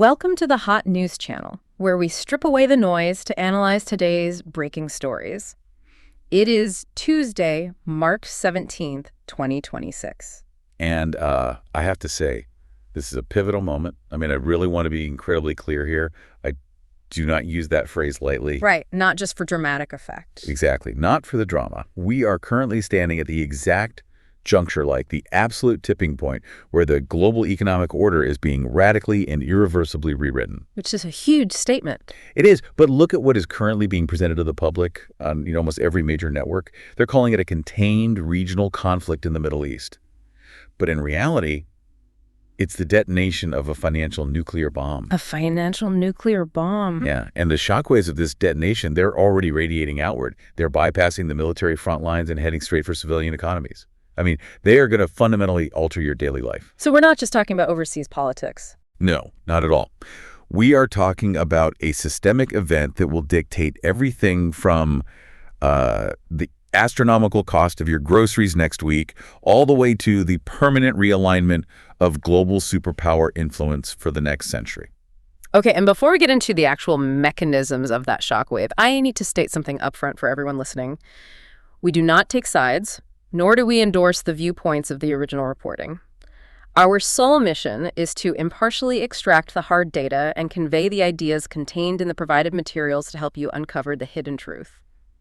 Welcome to the Hot News Channel, where we strip away the noise to analyze today's breaking stories. It is Tuesday, March 17th, 2026. And I have to say, this is a pivotal moment. I mean, I really want to be incredibly clear here. I do not use that phrase lightly. Right, not just for dramatic effect. Exactly, not for the drama. We are currently standing at the exact juncture, like the absolute tipping point, where the global economic order is being radically and irreversibly rewritten. Which is a huge statement. It is, but look at what is currently being presented to the public on almost every major network. They're calling it a contained regional conflict in the Middle East. But in reality, it's the detonation of a financial nuclear bomb. A financial nuclear bomb. Yeah, and the shockwaves of this detonation, they're already radiating outward. They're bypassing the military front lines and heading straight for civilian economies. I mean, they are going to fundamentally alter your daily life. So we're not just talking about overseas politics. No, not at all. We are talking about a systemic event that will dictate everything from the astronomical cost of your groceries next week all the way to the permanent realignment of global superpower influence for the next century. Okay, and before we get into the actual mechanisms of that shockwave, I need to state something upfront for everyone listening. We do not take sides, nor do we endorse the viewpoints of the original reporting. Our sole mission is to impartially extract the hard data and convey the ideas contained in the provided materials to help you uncover the hidden truth.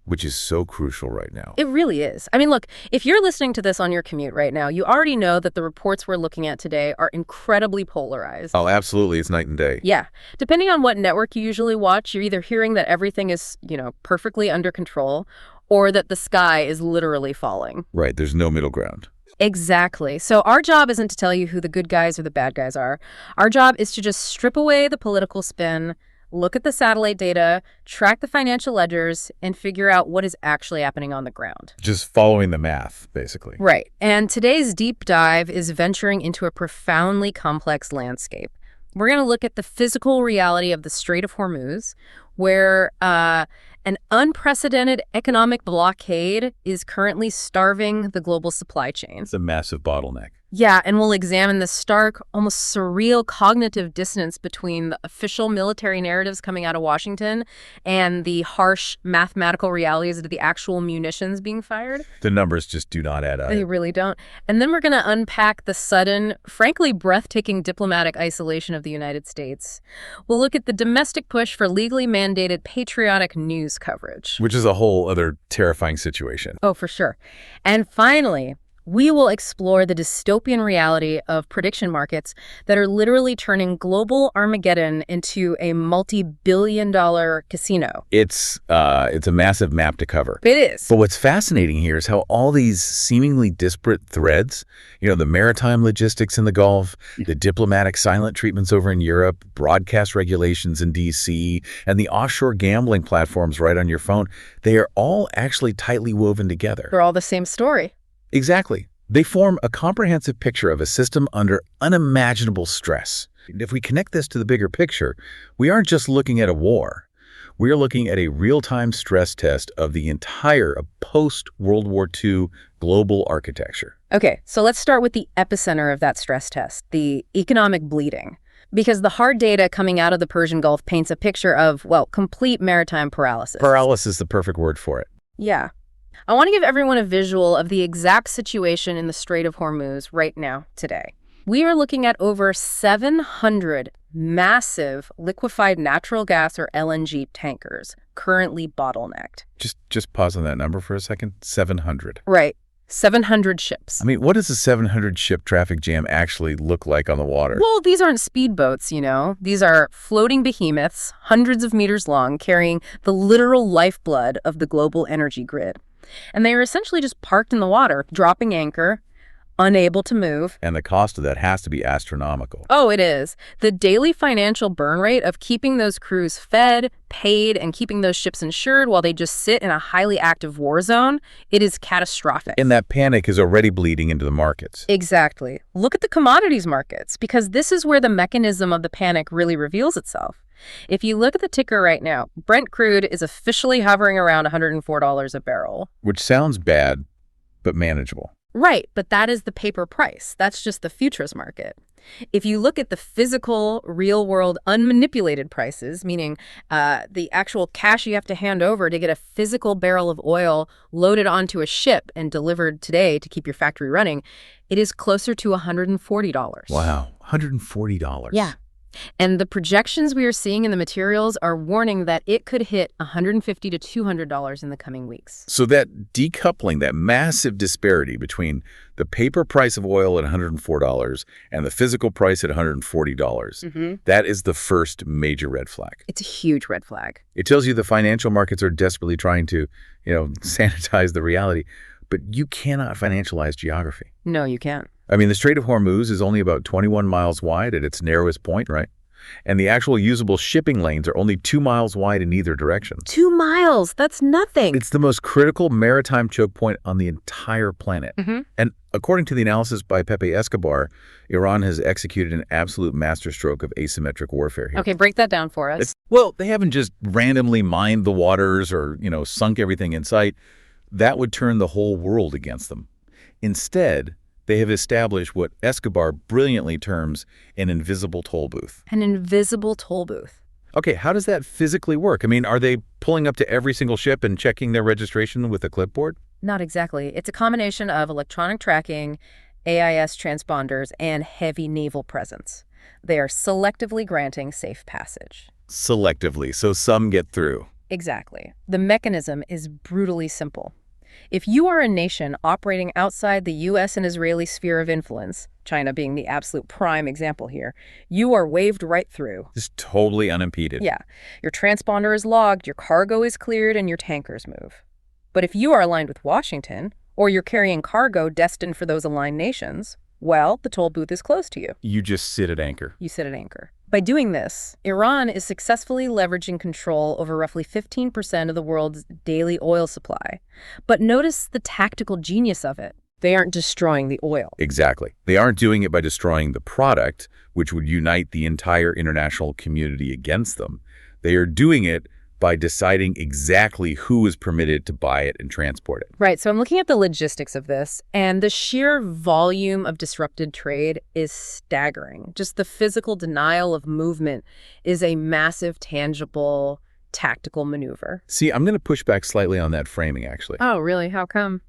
Which is so crucial right now. It really is. I mean, look, if you're listening to this on your commute right now, you already know that the reports we're looking at today are incredibly polarized. Oh, absolutely. It's night and day. Yeah. Depending on what network you usually watch, you're either hearing that everything is, perfectly under control, or that the sky is literally falling. Right. There's no middle ground. Exactly. So our job isn't to tell you who the good guys or the bad guys are. Our job is to just strip away the political spin, look at the satellite data, track the financial ledgers, and figure out what is actually happening on the ground. Just following the math, basically. Right. And today's deep dive is venturing into a profoundly complex landscape. We're going to look at the physical reality of the Strait of Hormuz, where an unprecedented economic blockade is currently starving the global supply chain. It's a massive bottleneck. Yeah, and we'll examine the stark, almost surreal cognitive dissonance between the official military narratives coming out of Washington and the harsh mathematical realities of the actual munitions being fired. The numbers just do not add up. They really don't. And then we're going to unpack the sudden, frankly breathtaking diplomatic isolation of the United States. We'll look at the domestic push for legally mandated patriotic news coverage. Which is a whole other terrifying situation. Oh, for sure. And finally, we will explore the dystopian reality of prediction markets that are literally turning global Armageddon into a multi-billion-dollar casino. It's a massive map to cover. It is. But what's fascinating here is how all these seemingly disparate threads, the maritime logistics in the Gulf, the diplomatic silent treatments over in Europe, broadcast regulations in D.C., and the offshore gambling platforms right on your phone, they are all actually tightly woven together. They're all the same story. Exactly. They form a comprehensive picture of a system under unimaginable stress. If we connect this to the bigger picture, we aren't just looking at a war. We are looking at a real-time stress test of the entire post-World War II global architecture. Okay, so let's start with the epicenter of that stress test, the economic bleeding. Because the hard data coming out of the Persian Gulf paints a picture of, complete maritime paralysis. Paralysis is the perfect word for it. Yeah. I want to give everyone a visual of the exact situation in the Strait of Hormuz right now, today. We are looking at over 700 massive liquefied natural gas or LNG tankers currently bottlenecked. Just pause on that number for a second. 700. Right. 700 ships. I mean, what does a 700 ship traffic jam actually look like on the water? Well, these aren't speedboats, These are floating behemoths, hundreds of meters long, carrying the literal lifeblood of the global energy grid. And they are essentially just parked in the water, dropping anchor, unable to move. And the cost of that has to be astronomical. Oh, it is. The daily financial burn rate of keeping those crews fed, paid, and keeping those ships insured while they just sit in a highly active war zone, it is catastrophic. And that panic is already bleeding into the markets. Exactly. Look at the commodities markets, because this is where the mechanism of the panic really reveals itself. If you look at the ticker right now, Brent crude is officially hovering around $104 a barrel. Which sounds bad, but manageable. Right, but that is the paper price. That's just the futures market. If you look at the physical, real-world, unmanipulated prices, meaning the actual cash you have to hand over to get a physical barrel of oil loaded onto a ship and delivered today to keep your factory running, it is closer to $140. Wow, $140. Yeah. And the projections we are seeing in the materials are warning that it could hit $150 to $200 in the coming weeks. So that decoupling, that massive disparity between the paper price of oil at $104 and the physical price at $140, that is the first major red flag. It's a huge red flag. It tells you the financial markets are desperately trying to, sanitize the reality. But you cannot financialize geography. No, you can't. I mean, the Strait of Hormuz is only about 21 miles wide at its narrowest point, right? And the actual usable shipping lanes are only 2 miles wide in either direction. 2 miles? That's nothing. It's the most critical maritime choke point on the entire planet. And according to the analysis by Pepe Escobar, Iran has executed an absolute masterstroke of asymmetric warfare here. Okay, break that down for us. Well, they haven't just randomly mined the waters or, sunk everything in sight. That would turn the whole world against them. Instead, they have established what Escobar brilliantly terms an invisible toll booth. An invisible toll booth. Okay, how does that physically work? I mean, are they pulling up to every single ship and checking their registration with a clipboard? Not exactly. It's a combination of electronic tracking, AIS transponders, and heavy naval presence. They are selectively granting safe passage. Selectively, so some get through. Exactly. The mechanism is brutally simple. If you are a nation operating outside the U.S. and Israeli sphere of influence, China being the absolute prime example here, you are waved right through. Just totally unimpeded. Yeah. Your transponder is logged, your cargo is cleared, and your tankers move. But if you are aligned with Washington, or you're carrying cargo destined for those aligned nations, well, the toll booth is close to you. You just sit at anchor. You sit at anchor. By doing this, Iran is successfully leveraging control over roughly 15% of the world's daily oil supply. But notice the tactical genius of it. They aren't destroying the oil. Exactly. They aren't doing it by destroying the product, which would unite the entire international community against them. They are doing it by deciding exactly who is permitted to buy it and transport it. Right, so I'm looking at the logistics of this, and the sheer volume of disrupted trade is staggering. Just the physical denial of movement is a massive, tangible, tactical maneuver. See, I'm going to push back slightly on that framing, actually. Oh, really? How come?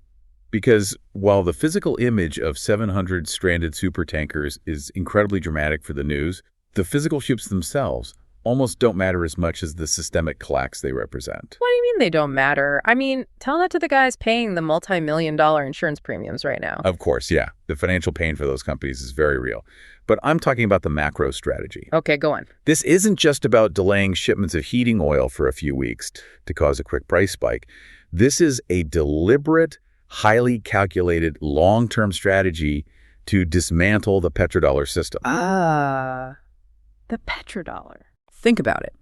Because while the physical image of 700 stranded supertankers is incredibly dramatic for the news, the physical ships themselves almost don't matter as much as the systemic collapse they represent. What do you mean they don't matter? I mean, tell that to the guys paying the multi-million-dollar insurance premiums right now. Of course, yeah. The financial pain for those companies is very real. But I'm talking about the macro strategy. Okay, go on. This isn't just about delaying shipments of heating oil for a few weeks to cause a quick price spike. This is a deliberate, highly calculated, long-term strategy to dismantle the petrodollar system. The petrodollar. Think about it.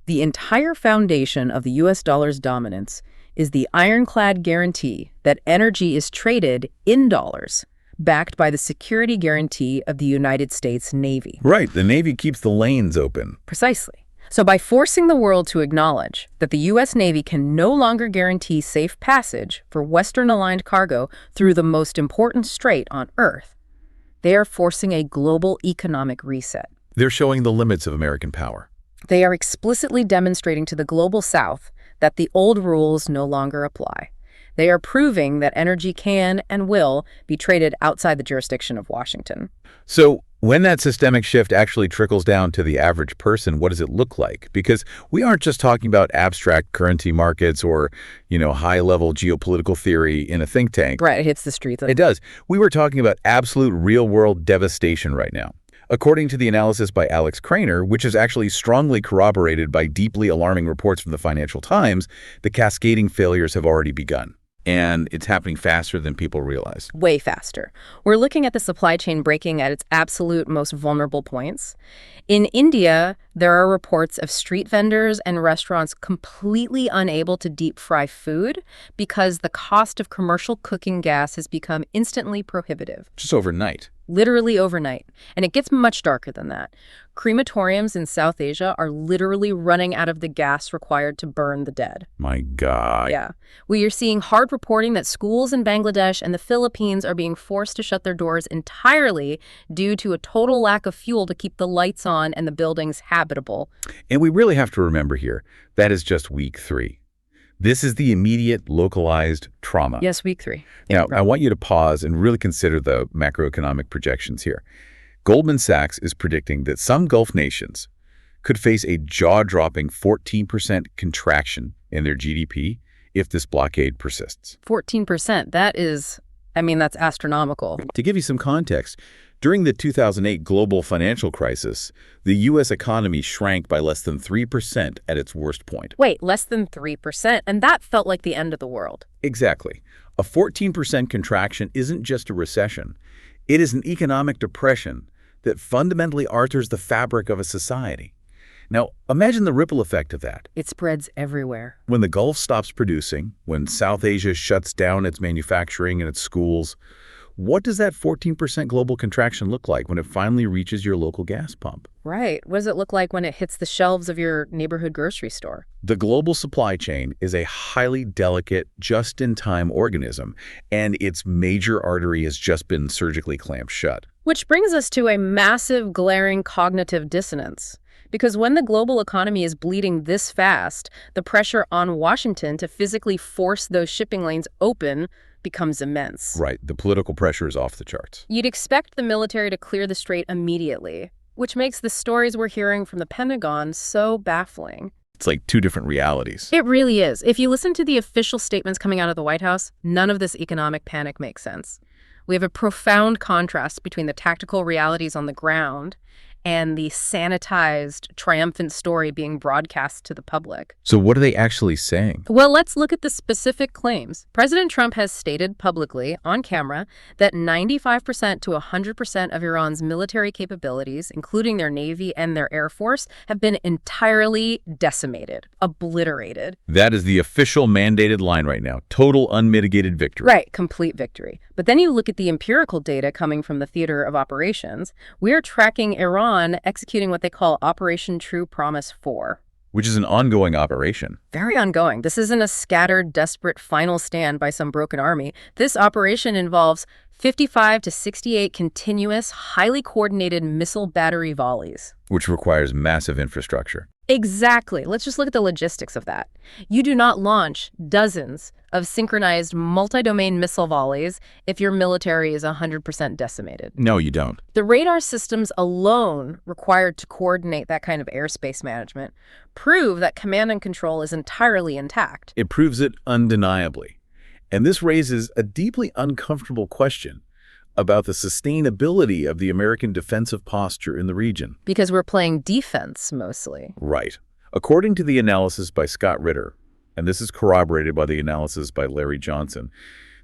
The entire foundation of the U.S. dollar's dominance is the ironclad guarantee that energy is traded in dollars, backed by the security guarantee of the United States Navy. Right. The Navy keeps the lanes open. Precisely. So by forcing the world to acknowledge that the U.S. Navy can no longer guarantee safe passage for Western-aligned cargo through the most important strait on Earth, they are forcing a global economic reset. They're showing the limits of American power. They are explicitly demonstrating to the global South that the old rules no longer apply. They are proving that energy can and will be traded outside the jurisdiction of Washington. So when that systemic shift actually trickles down to the average person, what does it look like? Because we aren't just talking about abstract currency markets or, high-level geopolitical theory in a think tank. Right, it hits the streets. It does. We were talking about absolute real-world devastation right now. According to the analysis by Alex Craner, which is actually strongly corroborated by deeply alarming reports from the Financial Times, the cascading failures have already begun. And it's happening faster than people realize. Way faster. We're looking at the supply chain breaking at its absolute most vulnerable points. In India, there are reports of street vendors and restaurants completely unable to deep fry food because the cost of commercial cooking gas has become instantly prohibitive. Just overnight. literally overnight. And it gets much darker than that. Crematoriums in South Asia are literally running out of the gas required to burn the dead. My God. Yeah. We are seeing hard reporting that schools in Bangladesh and the Philippines are being forced to shut their doors entirely due to a total lack of fuel to keep the lights on and the buildings habitable. And we really have to remember here, that is just week 3. This is the immediate, localized trauma. Yes, week 3. Now, I want you to pause and really consider the macroeconomic projections here. Goldman Sachs is predicting that some Gulf nations could face a jaw-dropping 14% contraction in their GDP if this blockade persists. 14%. That's astronomical. To give you some context, during the 2008 global financial crisis, the U.S. economy shrank by less than 3% at its worst point. Wait, less than 3%? And that felt like the end of the world. Exactly. A 14% contraction isn't just a recession. It is an economic depression that fundamentally alters the fabric of a society. Now, imagine the ripple effect of that. It spreads everywhere. When the Gulf stops producing, when South Asia shuts down its manufacturing and its schools, what does that 14% global contraction look like when it finally reaches your local gas pump? Right. What does it look like when it hits the shelves of your neighborhood grocery store? The global supply chain is a highly delicate, just-in-time organism, and its major artery has just been surgically clamped shut. Which brings us to a massive, glaring cognitive dissonance. Because when the global economy is bleeding this fast, the pressure on Washington to physically force those shipping lanes open becomes immense. Right. The political pressure is off the charts. You'd expect the military to clear the strait immediately, which makes the stories we're hearing from the Pentagon so baffling. It's like two different realities. It really is. If you listen to the official statements coming out of the White House, none of this economic panic makes sense. We have a profound contrast between the tactical realities on the ground and the sanitized, triumphant story being broadcast to the public. So what are they actually saying? Well, let's look at the specific claims. President Trump has stated publicly, on camera, that 95% to 100% of Iran's military capabilities, including their Navy and their Air Force, have been entirely decimated, obliterated. That is the official mandated line right now. Total unmitigated victory. Right, complete victory. But then you look at the empirical data coming from the theater of operations. We're tracking Iran executing what they call Operation True Promise 4. Which is an ongoing operation. Very ongoing. This isn't a scattered, desperate final stand by some broken army. This operation involves 55 to 68 continuous, highly coordinated missile battery volleys. Which requires massive infrastructure. Exactly. Let's just look at the logistics of that. You do not launch dozens of synchronized multi-domain missile volleys if your military is 100% decimated. No, you don't. The radar systems alone required to coordinate that kind of airspace management prove that command and control is entirely intact. It proves it undeniably. And this raises a deeply uncomfortable question about the sustainability of the American defensive posture in the region. Because we're playing defense, mostly. Right. According to the analysis by Scott Ritter, and this is corroborated by the analysis by Larry Johnson,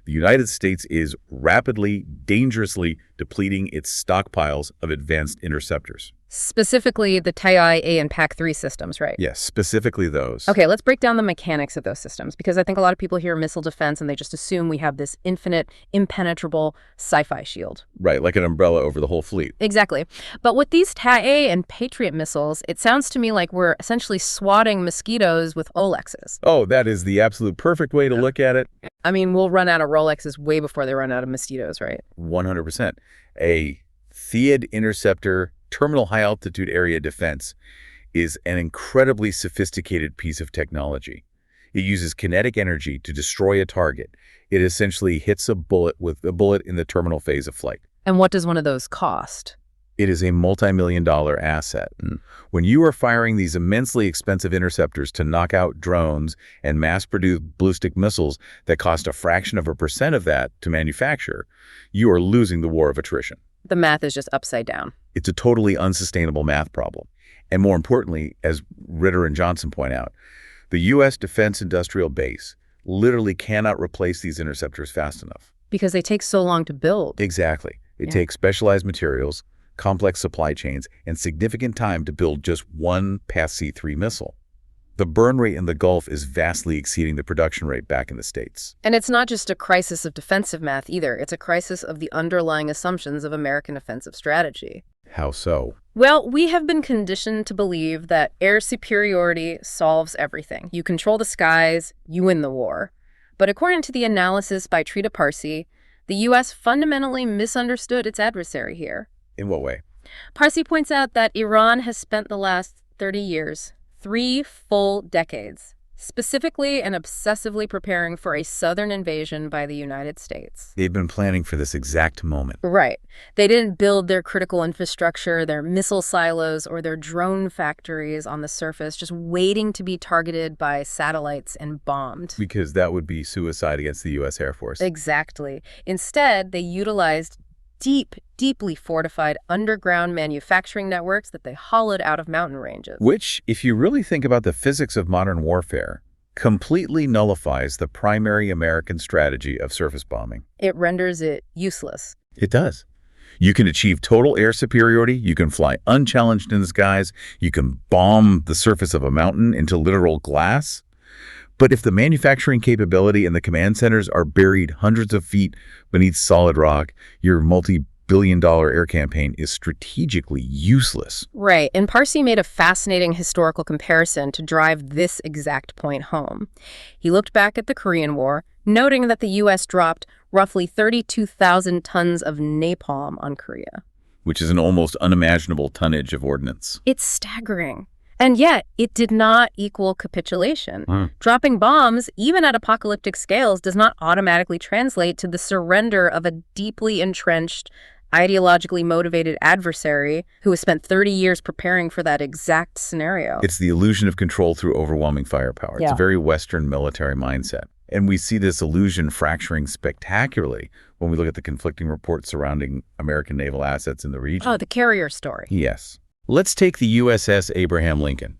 the United States is rapidly, dangerously depleting its stockpiles of advanced interceptors. Specifically the TIA and PAC-3 systems, right? Yes, specifically those. Okay, let's break down the mechanics of those systems, because I think a lot of people hear missile defense and they just assume we have this infinite, impenetrable sci-fi shield. Right, like an umbrella over the whole fleet. Exactly. But with these TIA and Patriot missiles, it sounds to me like we're essentially swatting mosquitoes with Rolexes. Oh, that is the absolute perfect way to look at it. I mean, we'll run out of Rolexes way before they run out of mosquitoes, right? 100%. A Theod interceptor terminal high-altitude area defense is an incredibly sophisticated piece of technology. It uses kinetic energy to destroy a target. It essentially hits a bullet with a bullet in the terminal phase of flight. And what does one of those cost? It is a multi-million-dollar asset. When you are firing these immensely expensive interceptors to knock out drones and mass-produce ballistic missiles that cost a fraction of a percent of that to manufacture, you are losing the war of attrition. The math is just upside down. It's a totally unsustainable math problem. And more importantly, as Ritter and Johnson point out, the U.S. defense industrial base literally cannot replace these interceptors fast enough. Because they take so long to build. Exactly. It takes specialized materials, complex supply chains, and significant time to build just one PAC-3 missile. The burn rate in the Gulf is vastly exceeding the production rate back in the States. And it's not just a crisis of defensive math either. It's a crisis of the underlying assumptions of American offensive strategy. How so? Well, we have been conditioned to believe that air superiority solves everything. You control the skies, you win the war. But according to the analysis by Trita Parsi, the U.S. fundamentally misunderstood its adversary here. In what way? Parsi points out that Iran has spent the last 30 years, 3 full decades, specifically and obsessively preparing for a southern invasion by the United States. They've been planning for this exact moment. Right. They didn't build their critical infrastructure, their missile silos, or their drone factories on the surface, just waiting to be targeted by satellites and bombed. Because that would be suicide against the U.S. Air Force. Exactly. Instead, they utilized deeply fortified underground manufacturing networks that they hollowed out of mountain ranges. Which, if you really think about the physics of modern warfare, completely nullifies the primary American strategy of surface bombing. It renders it useless. It does. You can achieve total air superiority, you can fly unchallenged in the skies, you can bomb the surface of a mountain into literal glass. But if the manufacturing capability and the command centers are buried hundreds of feet beneath solid rock, your multi-billion-dollar air campaign is strategically useless. Right, and Parsi made a fascinating historical comparison to drive this exact point home. He looked back at the Korean War, noting that the U.S. dropped roughly 32,000 tons of napalm on Korea. Which is an almost unimaginable tonnage of ordnance. It's staggering. And yet, it did not equal capitulation. Dropping bombs, even at apocalyptic scales, does not automatically translate to the surrender of a deeply entrenched, ideologically motivated adversary who has spent 30 years preparing for that exact scenario. It's the illusion of control through overwhelming firepower. It's a very Western military mindset. And we see this illusion fracturing spectacularly when we look at the conflicting reports surrounding American naval assets in the region. Oh, the carrier story. Yes. Let's take the USS Abraham Lincoln.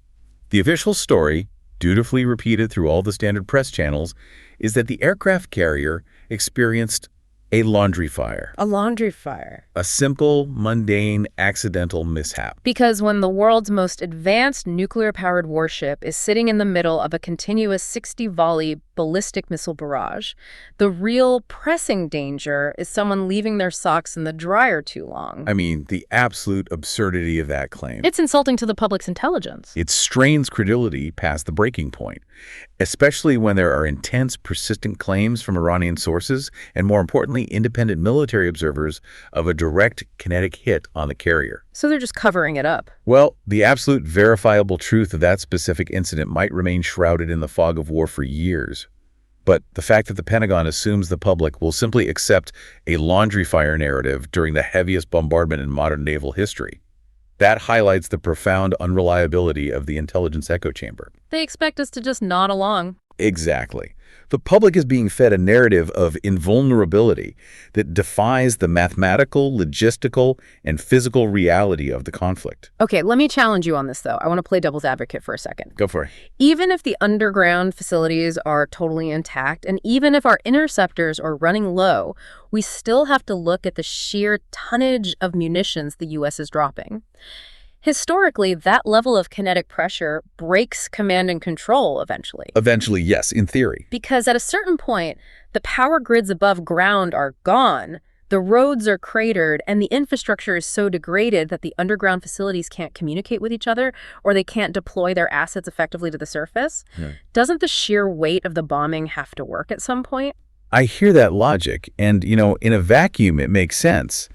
The official story, dutifully repeated through all the standard press channels, is that the aircraft carrier experienced a laundry fire. A laundry fire. A simple, mundane, accidental mishap. Because when the world's most advanced nuclear-powered warship is sitting in the middle of a continuous 60-volley ballistic missile barrage, the real pressing danger is someone leaving their socks in the dryer too long. I mean, the absolute absurdity of that claim. It's insulting to the public's intelligence. It strains credulity past the breaking point, especially when there are intense, persistent claims from Iranian sources and, more importantly, independent military observers of a direct kinetic hit on the carrier. So they're just covering it up. Well, the absolute verifiable truth of that specific incident might remain shrouded in the fog of war for years. But the fact that the Pentagon assumes the public will simply accept a laundry fire narrative during the heaviest bombardment in modern naval history, that highlights the profound unreliability of the intelligence echo chamber. They expect us to just nod along. Exactly. The public is being fed a narrative of invulnerability that defies the mathematical, logistical, and physical reality of the conflict. Okay, let me challenge you on this, though. I want to play devil's advocate for a second. Go for it. Even if the underground facilities are totally intact, and even if our interceptors are running low, we still have to look at the sheer tonnage of munitions the U.S. is dropping. Historically, that level of kinetic pressure breaks command and control eventually. Eventually, yes, in theory. Because at a certain point, the power grids above ground are gone, the roads are cratered, and the infrastructure is so degraded that the underground facilities can't communicate with each other or they can't deploy their assets effectively to the surface. Doesn't the sheer weight of the bombing have to work at some point? I hear that logic, and, in a vacuum, it makes sense.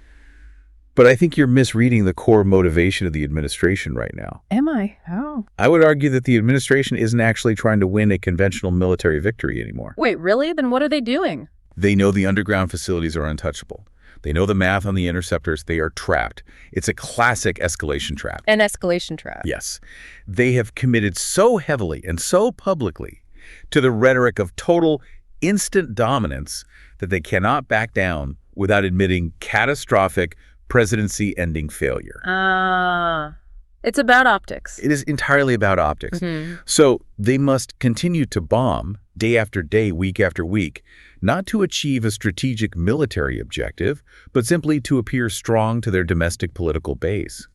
But I think you're misreading the core motivation of the administration right now. Am I? How? I would argue that the administration isn't actually trying to win a conventional military victory anymore. Wait, really? Then what are they doing? They know the underground facilities are untouchable. They know the math on the interceptors. They are trapped. It's a classic escalation trap. An escalation trap. Yes. They have committed so heavily and so publicly to the rhetoric of total instant dominance that they cannot back down without admitting catastrophic presidency-ending failure. It's about optics. It is entirely about optics. So they must continue to bomb day after day, week after week, not to achieve a strategic military objective, but simply to appear strong to their domestic political base.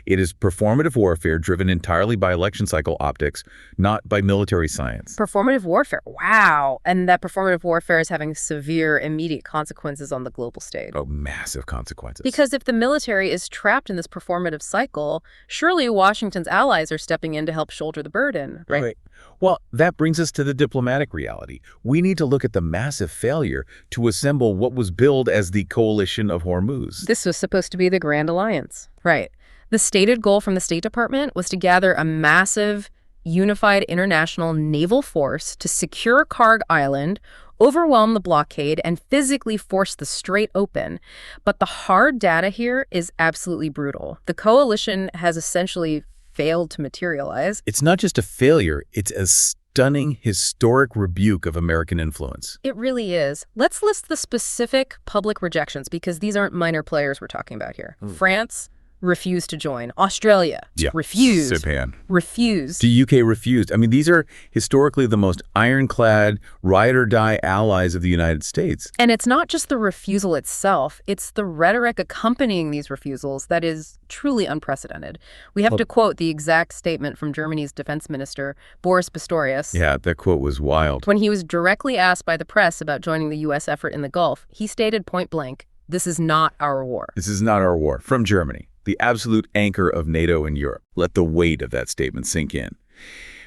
It is performative warfare driven entirely by election cycle optics, not by military science. Performative warfare. Wow. And that performative warfare is having severe, immediate consequences on the global stage. Oh, massive consequences. Because if the military is trapped in this performative cycle, surely Washington's allies are stepping in to help shoulder the burden, right? Right. Well, that brings us to the diplomatic reality. We need to look at the massive failure to assemble what was billed as the Coalition of Hormuz. This was supposed to be the Grand Alliance. Right. The stated goal from the State Department was to gather a massive, unified international naval force to secure Karg Island, overwhelm the blockade, and physically force the strait open. But the hard data here is absolutely brutal. The coalition has essentially failed to materialize. It's not just a failure, it's a stunning historic rebuke of American influence. It really is. Let's list the specific public rejections, because these aren't minor players we're talking about here. France refused to join. Australia refused. Japan refused. The UK refused. I mean, these are historically the most ironclad, ride-or-die allies of the United States. And it's not just the refusal itself, it's the rhetoric accompanying these refusals that is truly unprecedented. We have to quote the exact statement from Germany's defense minister, Boris Pistorius. Yeah, that quote was wild. When he was directly asked by the press about joining the U.S. effort in the Gulf, he stated point blank, "This is not our war." This is not our war. From Germany, the absolute anchor of NATO and Europe. Let the weight of that statement sink in.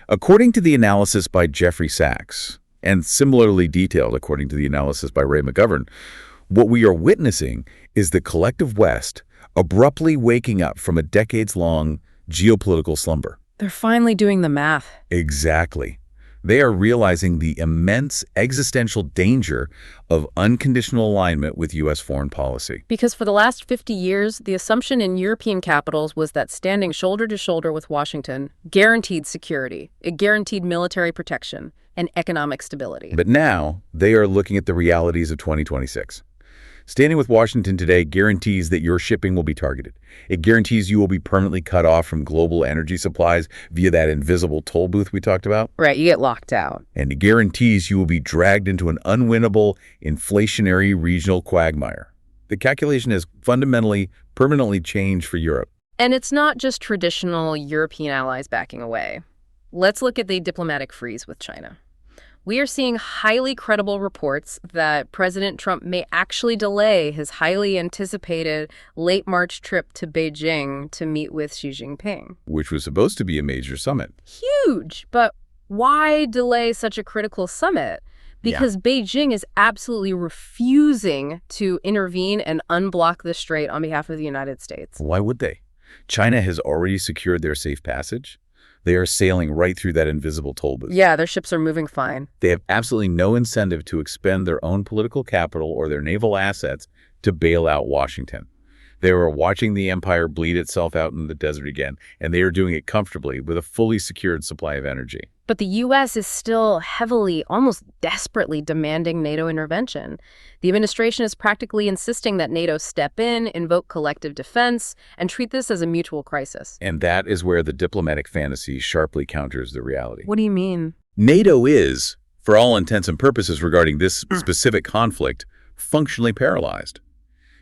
According to the analysis by Jeffrey Sachs, and similarly detailed according to the analysis by Ray McGovern, what we are witnessing is the collective West abruptly waking up from a decades-long geopolitical slumber. They're finally doing the math. Exactly. They are realizing the immense existential danger of unconditional alignment with U.S. foreign policy. Because for the last 50 years, the assumption in European capitals was that standing shoulder to shoulder with Washington guaranteed security, it guaranteed military protection, and economic stability. But now, they are looking at the realities of 2026. Standing with Washington today guarantees that your shipping will be targeted. It guarantees you will be permanently cut off from global energy supplies via that invisible toll booth we talked about. Right, you get locked out. And it guarantees you will be dragged into an unwinnable, inflationary regional quagmire. The calculation has fundamentally, permanently changed for Europe. And it's not just traditional European allies backing away. Let's look at the diplomatic freeze with China. We are seeing highly credible reports that President Trump may actually delay his highly anticipated late March trip to Beijing to meet with Xi Jinping. Which was supposed to be a major summit. Huge! But why delay such a critical summit? Because Beijing is absolutely refusing to intervene and unblock the strait on behalf of the United States. Why would they? China has already secured their safe passage. They are sailing right through that invisible toll booth. Yeah, their ships are moving fine. They have absolutely no incentive to expend their own political capital or their naval assets to bail out Washington. They are watching the empire bleed itself out in the desert again, and they are doing it comfortably with a fully secured supply of energy. But the U.S. is still heavily, almost desperately demanding NATO intervention. The administration is practically insisting that NATO step in, invoke collective defense, and treat this as a mutual crisis. And that is where the diplomatic fantasy sharply counters the reality. What do you mean? NATO is, for all intents and purposes regarding this specific conflict, functionally paralyzed.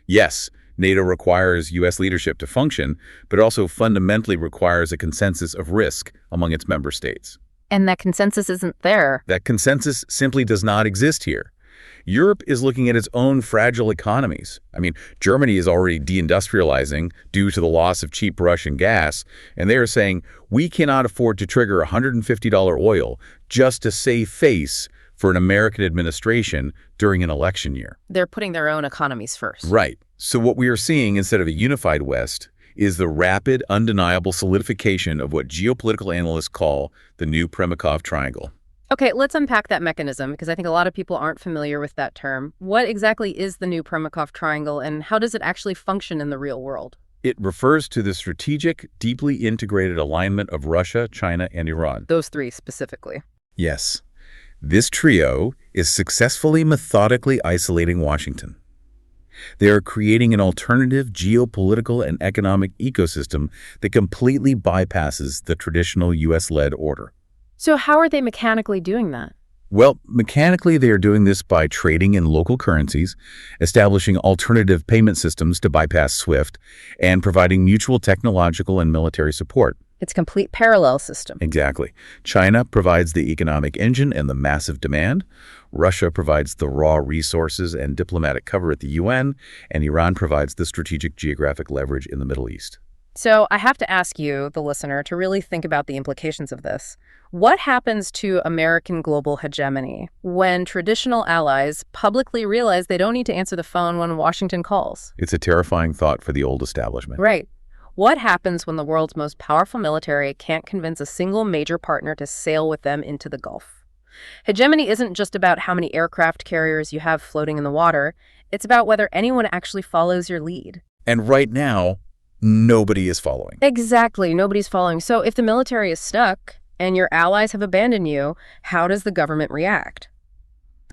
Yes, NATO requires U.S. leadership to function, but also fundamentally requires a consensus of risk among its member states. And that consensus isn't there. That consensus simply does not exist here. Europe is looking at its own fragile economies. I mean, Germany is already deindustrializing due to the loss of cheap Russian gas, and they are saying, we cannot afford to trigger $150 oil just to save face for an American administration during an election year. They're putting their own economies first. Right. So what we are seeing instead of a unified West is the rapid, undeniable solidification of what geopolitical analysts call the new Primakov triangle. Okay, let's unpack that mechanism, because I think a lot of people aren't familiar with that term. What exactly is the new Primakov triangle, and how does it actually function in the real world? It refers to the strategic, deeply integrated alignment of Russia, China, and Iran. Those three specifically. Yes. This trio is successfully methodically isolating Washington. They are creating an alternative geopolitical and economic ecosystem that completely bypasses the traditional U.S.-led order. So how are they mechanically doing that? Well, mechanically, they are doing this by trading in local currencies, establishing alternative payment systems to bypass SWIFT, and providing mutual technological and military support. It's a complete parallel system. Exactly. China provides the economic engine and the massive demand. Russia provides the raw resources and diplomatic cover at the UN, and Iran provides the strategic geographic leverage in the Middle East. So I have to ask you, the listener, to really think about the implications of this. What happens to American global hegemony when traditional allies publicly realize they don't need to answer the phone when Washington calls? It's a terrifying thought for the old establishment. Right. What happens when the world's most powerful military can't convince a single major partner to sail with them into the Gulf? Hegemony isn't just about how many aircraft carriers you have floating in the water. It's about whether anyone actually follows your lead. And right now, nobody is following. Exactly. Nobody's following. So if the military is stuck and your allies have abandoned you, how does the government react?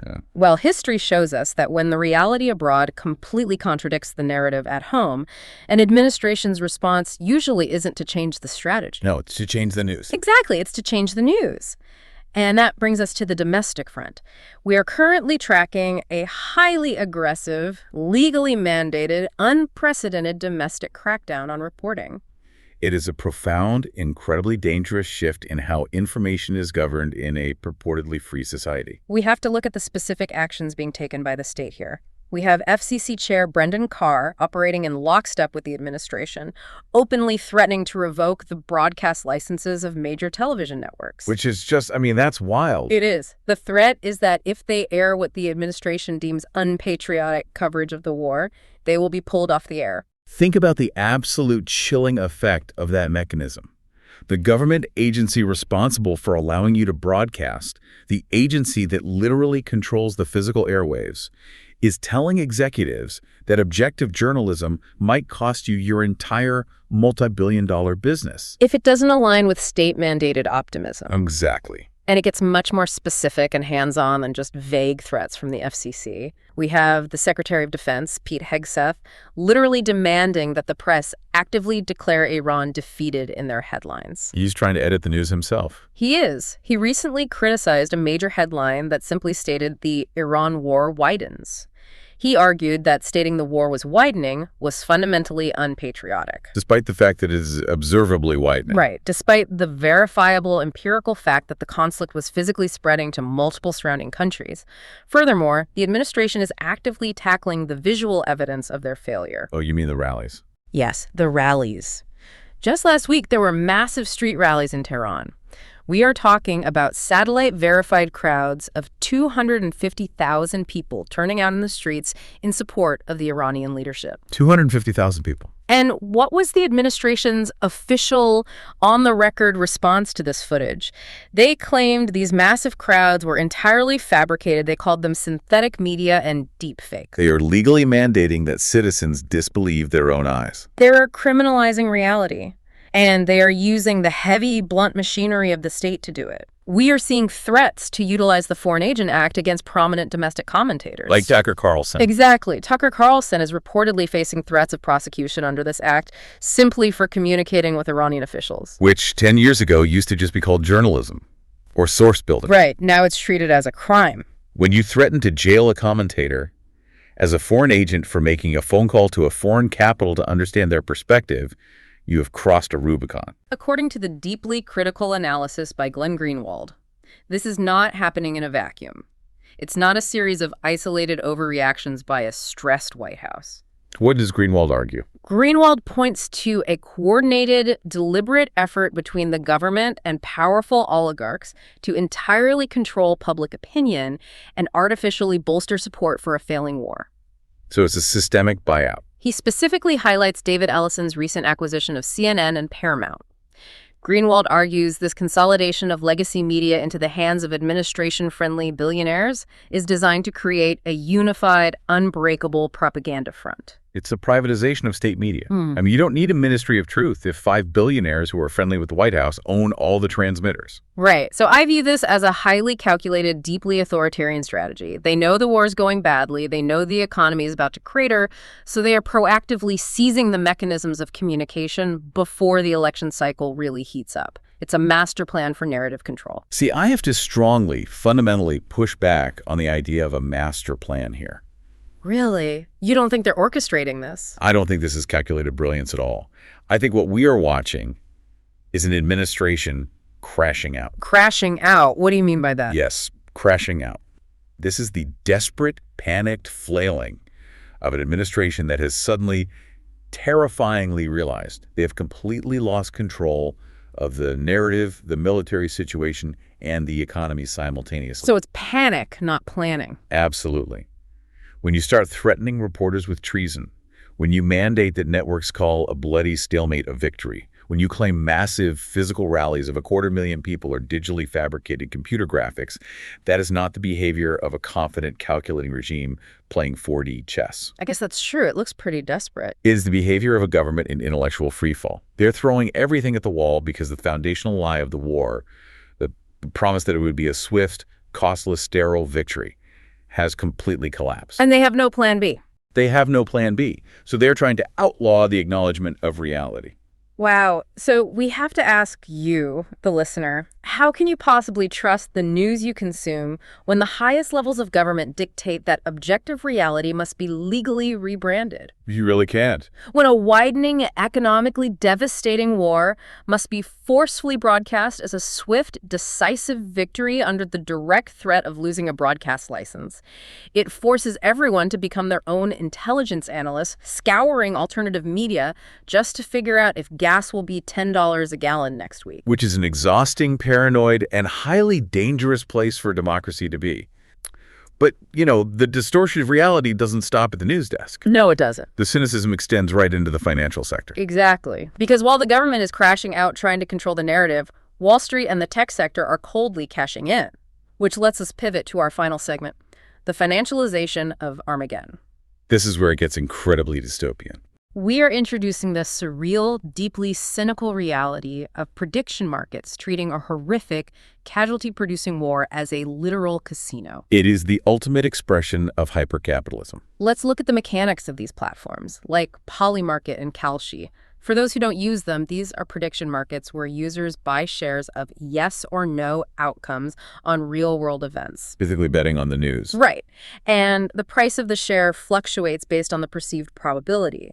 Yeah. Well, history shows us that when the reality abroad completely contradicts the narrative at home, an administration's response usually isn't to change the strategy. No, it's to change the news. Exactly. It's to change the news. And that brings us to the domestic front. We are currently tracking a highly aggressive, legally mandated, unprecedented domestic crackdown on reporting. It is a profound, incredibly dangerous shift in how information is governed in a purportedly free society. We have to look at the specific actions being taken by the state here. We have FCC Chair Brendan Carr operating in lockstep with the administration, openly threatening to revoke the broadcast licenses of major television networks. Which is just, that's wild. It is. The threat is that if they air what the administration deems unpatriotic coverage of the war, they will be pulled off the air. Think about the absolute chilling effect of that mechanism. The government agency responsible for allowing you to broadcast, the agency that literally controls the physical airwaves, is telling executives that objective journalism might cost you your entire multi-billion-dollar business. If it doesn't align with state-mandated optimism. Exactly. And it gets much more specific and hands-on than just vague threats from the FCC. We have the Secretary of Defense, Pete Hegseth, literally demanding that the press actively declare Iran defeated in their headlines. He's trying to edit the news himself. He is. He recently criticized a major headline that simply stated the Iran war widens. He argued that stating the war was widening was fundamentally unpatriotic. Despite the fact that it is observably widening. Right. Despite the verifiable empirical fact that the conflict was physically spreading to multiple surrounding countries. Furthermore, the administration is actively tackling the visual evidence of their failure. Oh, you mean the rallies? Yes, the rallies. Just last week, there were massive street rallies in Tehran. We are talking about satellite-verified crowds of 250,000 people turning out in the streets in support of the Iranian leadership. 250,000 people. And what was the administration's official, on-the-record response to this footage? They claimed these massive crowds were entirely fabricated. They called them synthetic media and deepfake. They are legally mandating that citizens disbelieve their own eyes. They're criminalizing reality. And they are using the heavy, blunt machinery of the state to do it. We are seeing threats to utilize the Foreign Agent Act against prominent domestic commentators. Like Tucker Carlson. Exactly. Tucker Carlson is reportedly facing threats of prosecution under this act simply for communicating with Iranian officials. Which 10 years ago used to just be called journalism or source building. Right. Now it's treated as a crime. When you threaten to jail a commentator as a foreign agent for making a phone call to a foreign capital to understand their perspective, you have crossed a Rubicon. According to the deeply critical analysis by Glenn Greenwald, this is not happening in a vacuum. It's not a series of isolated overreactions by a stressed White House. What does Greenwald argue? Greenwald points to a coordinated, deliberate effort between the government and powerful oligarchs to entirely control public opinion and artificially bolster support for a failing war. So it's a systemic buyout. He specifically highlights David Ellison's recent acquisition of CNN and Paramount. Greenwald argues this consolidation of legacy media into the hands of administration-friendly billionaires is designed to create a unified, unbreakable propaganda front. It's a privatization of state media. You don't need a ministry of truth if 5 billionaires who are friendly with the White House own all the transmitters. Right. So I view this as a highly calculated, deeply authoritarian strategy. They know the war is going badly. They know the economy is about to crater. So they are proactively seizing the mechanisms of communication before the election cycle really heats up. It's a master plan for narrative control. See, I have to strongly, fundamentally push back on the idea of a master plan here. Really? You don't think they're orchestrating this? I don't think this is calculated brilliance at all. I think what we are watching is an administration crashing out. Crashing out? What do you mean by that? Yes, crashing out. This is the desperate, panicked flailing of an administration that has suddenly, terrifyingly realized they have completely lost control of the narrative, the military situation, and the economy simultaneously. So it's panic, not planning. Absolutely. When you start threatening reporters with treason, when you mandate that networks call a bloody stalemate a victory, when you claim massive physical rallies of 250,000 people are digitally fabricated computer graphics, that is not the behavior of a confident, calculating regime playing 4D chess. I guess that's true. It looks pretty desperate. It is the behavior of a government in intellectual freefall. They're throwing everything at the wall because the foundational lie of the war, the promise that it would be a swift, costless, sterile victory, has completely collapsed. And they have no plan B. They have no plan B. So they're trying to outlaw the acknowledgement of reality. Wow. So we have to ask you, the listener, how can you possibly trust the news you consume when the highest levels of government dictate that objective reality must be legally rebranded? You really can't. When a widening, economically devastating war must be forcefully broadcast as a swift, decisive victory under the direct threat of losing a broadcast license. It forces everyone to become their own intelligence analysts, scouring alternative media just to figure out if gas will be $10 a gallon next week. Which is an exhausting, paranoid, and highly dangerous place for democracy to be. But, the distortion of reality doesn't stop at the news desk. No, it doesn't. The cynicism extends right into the financial sector. Exactly. Because while the government is crashing out trying to control the narrative, Wall Street and the tech sector are coldly cashing in. Which lets us pivot to our final segment, the financialization of Armageddon. This is where it gets incredibly dystopian. We are introducing the surreal, deeply cynical reality of prediction markets treating a horrific, casualty-producing war as a literal casino. It is the ultimate expression of hypercapitalism. Let's look at the mechanics of these platforms, like Polymarket and Kalshi. For those who don't use them, these are prediction markets where users buy shares of yes or no outcomes on real-world events. Basically betting on the news. Right. And the price of the share fluctuates based on the perceived probability.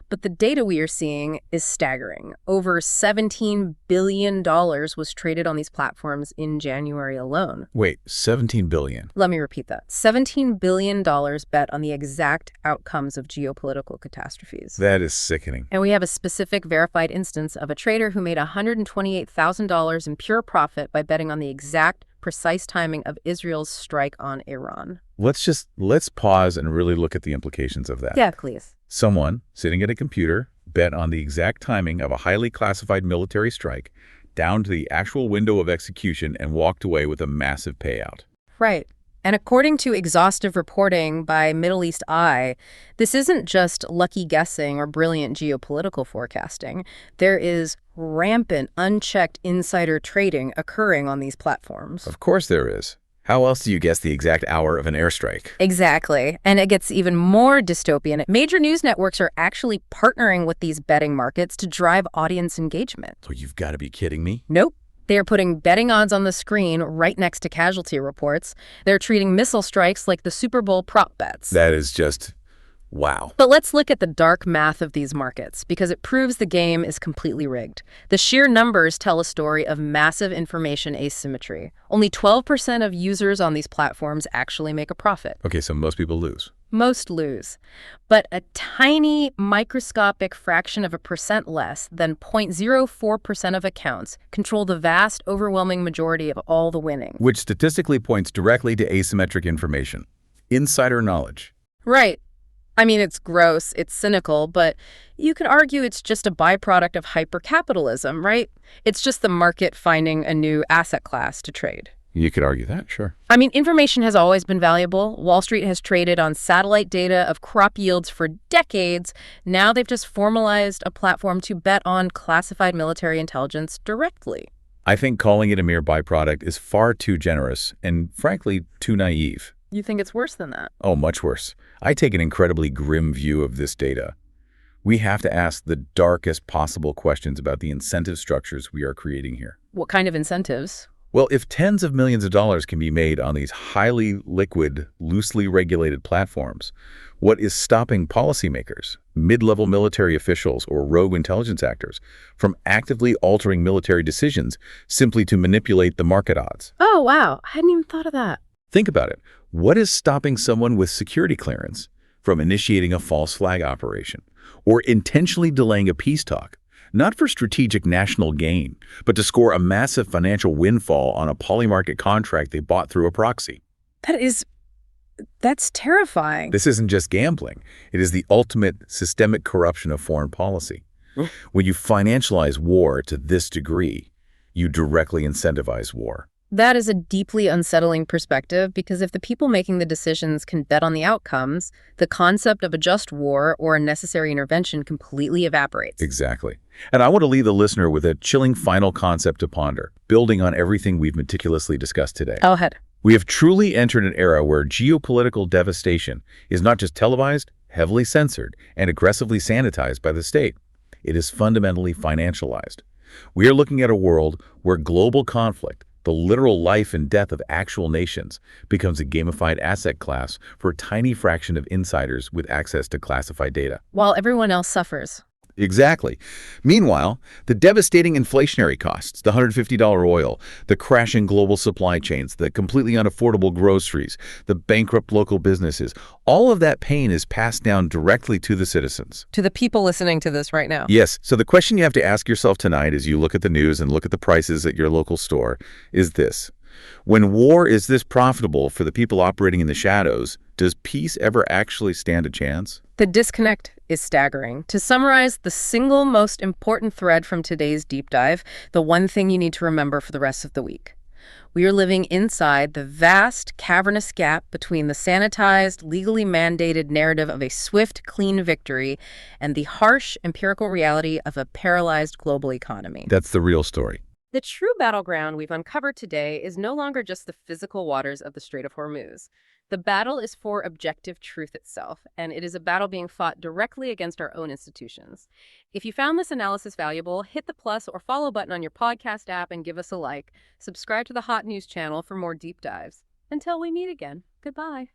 But the data we are seeing is staggering. Over $17 billion was traded on these platforms in January alone. Wait, $17 billion? Let me repeat that. $17 billion bet on the exact outcomes of geopolitical catastrophes. That is sickening. And we have a specific verified instance of a trader who made $128,000 in pure profit by betting on the exact precise timing of Israel's strike on Iran. Let's pause and really look at the implications of that. Yeah, please. Someone sitting at a computer bet on the exact timing of a highly classified military strike down to the actual window of execution and walked away with a massive payout. Right. And according to exhaustive reporting by Middle East Eye, this isn't just lucky guessing or brilliant geopolitical forecasting. There is rampant, unchecked insider trading occurring on these platforms. Of course there is. How else do you guess the exact hour of an airstrike? Exactly. And it gets even more dystopian. Major news networks are actually partnering with these betting markets to drive audience engagement. So you've got to be kidding me? Nope. They are putting betting odds on the screen right next to casualty reports. They're treating missile strikes like the Super Bowl prop bets. That is just wow. But let's look at the dark math of these markets, because it proves the game is completely rigged. The sheer numbers tell a story of massive information asymmetry. Only 12% of users on these platforms actually make a profit. Okay, so most people lose. Most lose. But a tiny microscopic fraction of a percent less than 0.04% of accounts control the vast, overwhelming majority of all the winning. Which statistically points directly to asymmetric information. Insider knowledge. Right. I mean, it's gross, it's cynical, but you could argue it's just a byproduct of hypercapitalism, right? It's just the market finding a new asset class to trade. You could argue that, sure. I mean, information has always been valuable. Wall Street has traded on satellite data of crop yields for decades. Now they've just formalized a platform to bet on classified military intelligence directly. I think calling it a mere byproduct is far too generous and, frankly, too naive. You think it's worse than that? Oh, much worse. I take an incredibly grim view of this data. We have to ask the darkest possible questions about the incentive structures we are creating here. What kind of incentives? Well, if tens of millions of dollars can be made on these highly liquid, loosely regulated platforms, what is stopping policymakers, mid-level military officials, or rogue intelligence actors from actively altering military decisions simply to manipulate the market odds? Oh, wow. I hadn't even thought of that. Think about it. What is stopping someone with security clearance from initiating a false flag operation or intentionally delaying a peace talk? Not for strategic national gain, but to score a massive financial windfall on a polymarket contract they bought through a proxy. That's terrifying. This isn't just gambling. It is the ultimate systemic corruption of foreign policy. When you financialize war to this degree, you directly incentivize war. That is a deeply unsettling perspective because if the people making the decisions can bet on the outcomes, the concept of a just war or a necessary intervention completely evaporates. Exactly. And I want to leave the listener with a chilling final concept to ponder, building on everything we've meticulously discussed today. Go ahead. We have truly entered an era where geopolitical devastation is not just televised, heavily censored, and aggressively sanitized by the state. It is fundamentally financialized. We are looking at a world where global conflict, the literal life and death of actual nations, becomes a gamified asset class for a tiny fraction of insiders with access to classified data. While everyone else suffers. Exactly. Meanwhile, the devastating inflationary costs, the $150 oil, the crashing global supply chains, the completely unaffordable groceries, the bankrupt local businesses, all of that pain is passed down directly to the citizens. To the people listening to this right now. Yes. So the question you have to ask yourself tonight as you look at the news and look at the prices at your local store is this. When war is this profitable for the people operating in the shadows, does peace ever actually stand a chance? The disconnect is staggering. To summarize the single most important thread from today's deep dive, the one thing you need to remember for the rest of the week. We are living inside the vast, cavernous gap between the sanitized, legally mandated narrative of a swift, clean victory and the harsh, empirical reality of a paralyzed global economy. That's the real story. The true battleground we've uncovered today is no longer just the physical waters of the Strait of Hormuz. The battle is for objective truth itself, and it is a battle being fought directly against our own institutions. If you found this analysis valuable, hit the plus or follow button on your podcast app and give us a like. Subscribe to the Hot News channel for more deep dives. Until we meet again, goodbye.